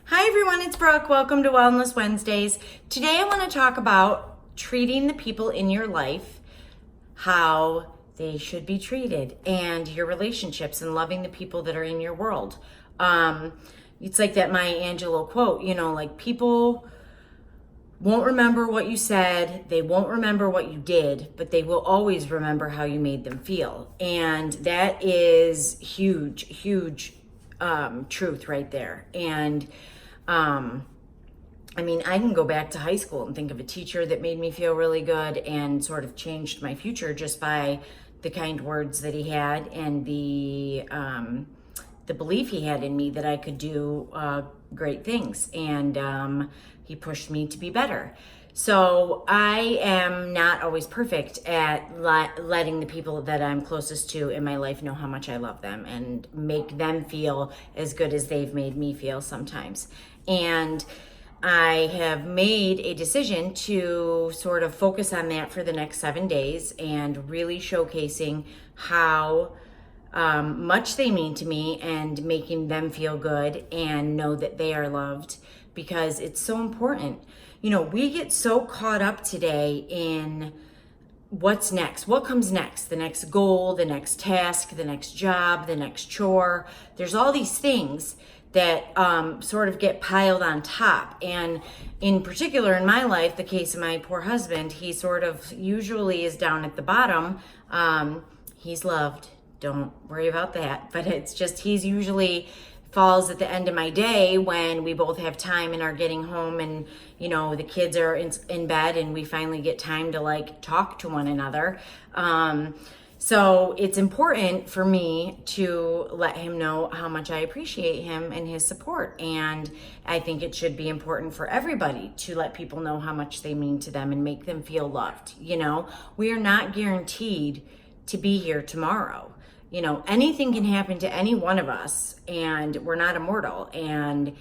Hi everyone, it's Brooke. Welcome to Wellness Wednesdays. Today I want to talk about treating the people in your life how they should be treated and your relationships and loving the people that are in your world. It's like that Maya Angelou quote, like people won't remember what you said, they won't remember what you did, but they will always remember how you made them feel. And that is huge truth right there. And I can go back to high school and think of a teacher that made me feel really good and sort of changed my future just by the kind words that he had and the belief he had in me that I could do great things. And he pushed me to be better. So I am not always perfect at letting the people that I'm closest to in my life know how much I love them and make them feel as good as they've made me feel sometimes. And I have made a decision to sort of focus on that for the next 7 days and really showcasing how much they mean to me and making them feel good and know that they are loved, because it's so important. We get so caught up today in what's next, what comes next, the next goal, the next task, the next job, the next chore. There's all these things that sort of get piled on top. And in particular, in my life, the case of my poor husband, he sort of usually is down at the bottom. He's loved. Don't worry about that. But it's just, he's usually falls at the end of my day when we both have time and are getting home and, the kids are in bed and we finally get time to talk to one another. So it's important for me to let him know how much I appreciate him and his support. And I think it should be important for everybody to let people know how much they mean to them and make them feel loved. We are not guaranteed to be here tomorrow. Anything can happen to any one of us and we're not immortal. And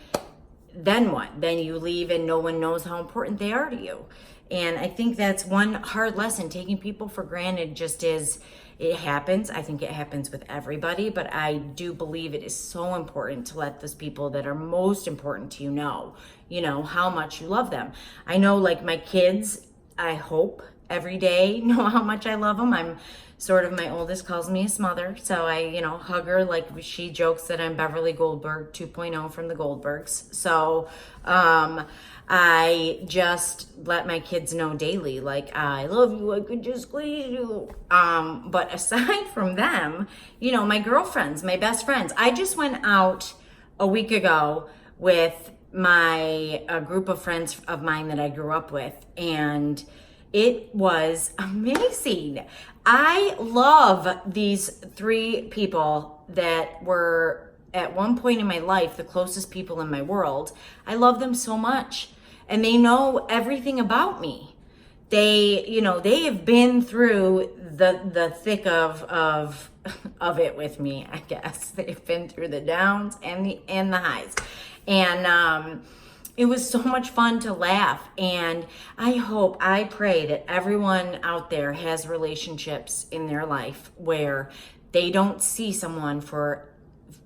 then what? Then you leave and no one knows how important they are to you. And I think that's one hard lesson. Taking people for granted just is, it happens. I think it happens with everybody, but I do believe it is so important to let those people that are most important to you know how much you love them. I know my kids, I hope every day know how much I love them. My oldest calls me a smother, so I, hug her like she jokes that I'm Beverly Goldberg 2.0 from the Goldbergs. So I just let my kids know daily, I love you, I could just squeeze you. But aside from them, my girlfriends, my best friends, I just went out a week ago with a group of friends of mine that I grew up with, and it was amazing. I love these 3 people that were at one point in my life the closest people in my world. I love them so much, and they know everything about me. They have been through the thick of it with me, I guess. They've been through the downs and the highs. And it was so much fun to laugh, and I pray that everyone out there has relationships in their life where they don't see someone for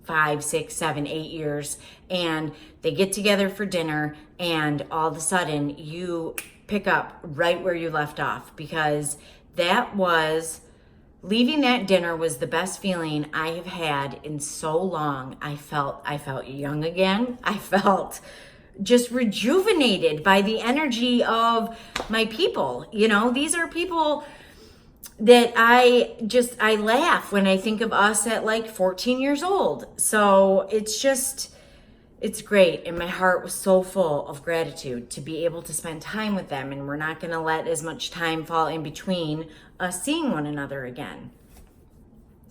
5, 6, 7, 8 years, and they get together for dinner, and all of a sudden you pick up right where you left off, because leaving that dinner was the best feeling I have had in so long. I felt young again. I felt just rejuvenated by the energy of my people. These are people that I laugh when I think of us at 14 years old. So it's great. And my heart was so full of gratitude to be able to spend time with them. And we're not going to let as much time fall in between us seeing one another again.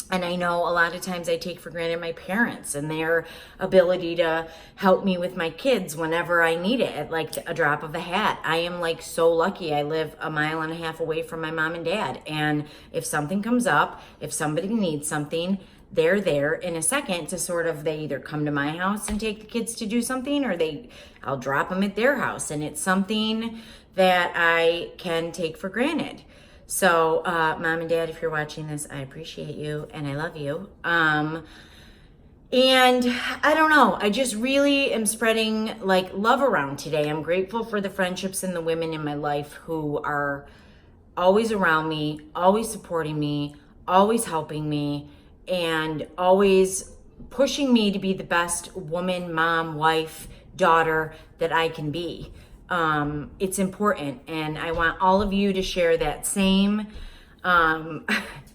And I know a lot of times I take for granted my parents and their ability to help me with my kids whenever I need it at a drop of a hat. I am so lucky. I live a mile and a half away from my mom and dad. And if something comes up, if somebody needs something, they're there in a second to they either come to my house and take the kids to do something, or I'll drop them at their house. And it's something that I can take for granted. So, Mom and Dad, if you're watching this, I appreciate you and I love you. And I don't know, I just really am spreading like love around today. I'm grateful for the friendships and the women in my life who are always around me, always supporting me, always helping me, and always pushing me to be the best woman, mom, wife, daughter that I can be. It's important, and I want all of you to share that same.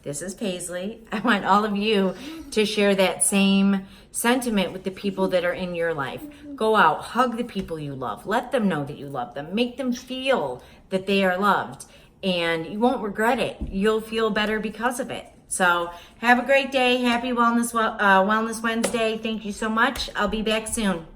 This is Paisley. I want all of you to share that same sentiment with the people that are in your life. Go out, hug the people you love, let them know that you love them, make them feel that they are loved, and you won't regret it. You'll feel better because of it. So have a great day. Happy Wellness Wednesday. Thank you so much. I'll be back soon.